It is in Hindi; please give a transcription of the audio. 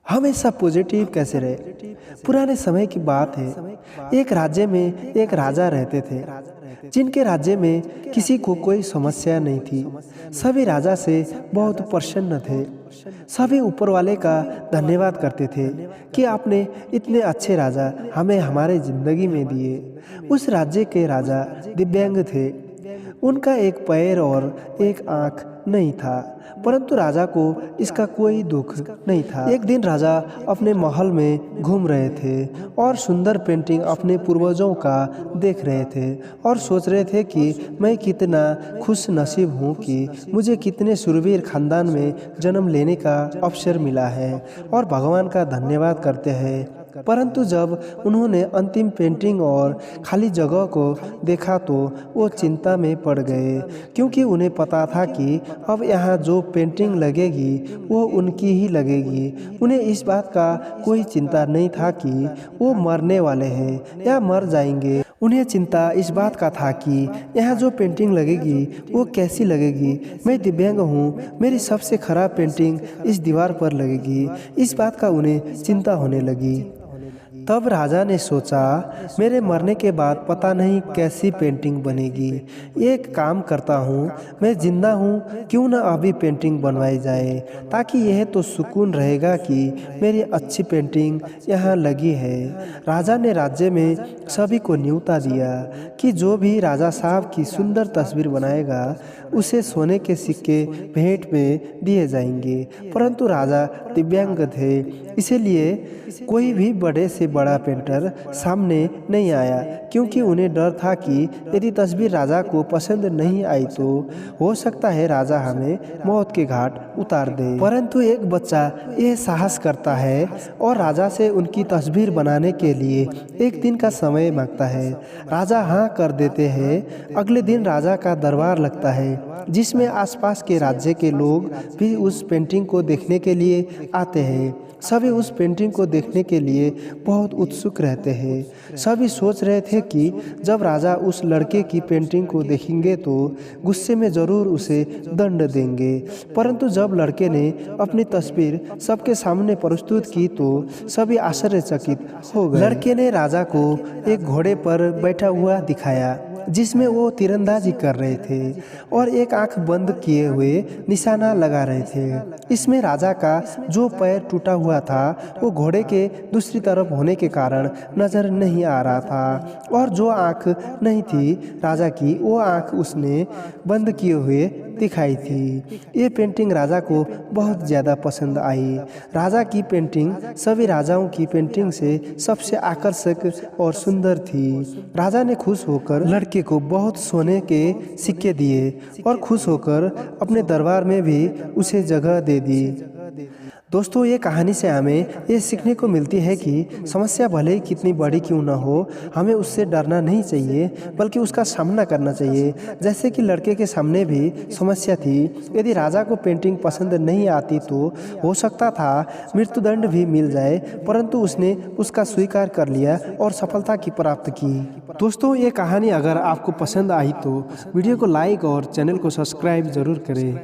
हमेशा पॉजिटिव कैसे रहे। पुराने समय की बात है, एक राज्य में एक राजा रहते थे जिनके राज्य में किसी को कोई समस्या नहीं थी। सभी राजा से बहुत प्रसन्न थे। सभी ऊपर वाले का धन्यवाद करते थे कि आपने इतने अच्छे राजा हमें हमारे जिंदगी में दिए। उस राज्य के राजा दिव्यांग थे। उनका एक पैर और एक आंख नहीं था, परंतु राजा को इसका कोई दुख नहीं था। एक दिन राजा अपने महल में घूम रहे थे और सुंदर पेंटिंग अपने पूर्वजों का देख रहे थे और सोच रहे थे कि मैं कितना खुश नसीब हूँ कि मुझे कितने शूरवीर खानदान में जन्म लेने का अवसर मिला है और भगवान का धन्यवाद करते हैं। परंतु जब उन्होंने अंतिम पेंटिंग और खाली जगह को देखा तो वो चिंता में पड़ गए, क्योंकि उन्हें पता था कि अब यहाँ जो पेंटिंग लगेगी वो उनकी ही लगेगी। उन्हें इस बात का कोई चिंता नहीं था कि वो मरने वाले हैं या मर जाएंगे। उन्हें चिंता इस बात का था कि यहाँ जो पेंटिंग लगेगी वो कैसी लगेगी। मैं दिव्यांग हूँ, मेरी सबसे खराब पेंटिंग इस दीवार पर लगेगी, इस बात का उन्हें चिंता होने लगी। तब राजा ने सोचा, मेरे मरने के बाद पता नहीं कैसी पेंटिंग बनेगी। एक काम करता हूँ, मैं जिंदा हूँ, क्यों ना अभी पेंटिंग बनवाई जाए, ताकि यह तो सुकून रहेगा कि मेरी अच्छी पेंटिंग यहाँ लगी है। राजा ने राज्य में सभी को न्योता दिया कि जो भी राजा साहब की सुंदर तस्वीर बनाएगा उसे सोने के सिक्के भेंट में दिए जाएंगे। परंतु राजा दिव्यांग थे, इसीलिए कोई भी बड़े से बड़ा पेंटर सामने नहीं आया, क्योंकि उन्हें डर था कि यदि तस्वीर राजा को पसंद नहीं आई तो हो सकता है राजा हमें मौत के घाट उतार दे। परंतु एक बच्चा यह साहस करता है और राजा से उनकी तस्वीर बनाने के लिए एक दिन का समय मांगता है। राजा हाँ कर देते हैं। अगले दिन राजा का दरबार लगता है, जिसमें आसपास के राज्य के लोग भी उस पेंटिंग को देखने के लिए आते हैं। सभी उस पेंटिंग को देखने के लिए बहुत उत्सुक रहते हैं। सभी सोच रहे थे कि जब राजा उस लड़के की पेंटिंग को देखेंगे तो गुस्से में जरूर उसे दंड देंगे। परंतु जब लड़के ने अपनी तस्वीर सबके सामने प्रस्तुत की तो सभी आश्चर्यचकित हो गए। लड़के ने राजा को एक घोड़े पर बैठा हुआ दिखाया, जिसमें वो तीरंदाजी कर रहे थे और एक आंख बंद किए हुए निशाना लगा रहे थे। इसमें राजा का जो पैर टूटा हुआ था वो घोड़े के दूसरी तरफ होने के कारण नजर नहीं आ रहा था, और जो आंख नहीं थी राजा की वो आंख उसने बंद किए हुए दिखाई थी। ये पेंटिंग राजा को बहुत ज़्यादा पसंद आई। राजा की पेंटिंग सभी राजाओं की पेंटिंग से सबसे आकर्षक और सुंदर थी। राजा ने खुश होकर लड़के को बहुत सोने के सिक्के दिए और खुश होकर अपने दरबार में भी उसे जगह दे दी। दोस्तों, ये कहानी से हमें ये सीखने को मिलती है कि समस्या भले ही कितनी बड़ी क्यों ना हो, हमें उससे डरना नहीं चाहिए बल्कि उसका सामना करना चाहिए। जैसे कि लड़के के सामने भी समस्या थी, यदि राजा को पेंटिंग पसंद नहीं आती तो हो सकता था मृत्युदंड भी मिल जाए, परंतु उसने उसका स्वीकार कर लिया और सफलता की प्राप्त की। दोस्तों, ये कहानी अगर आपको पसंद आई तो वीडियो को लाइक और चैनल को सब्सक्राइब जरूर करें।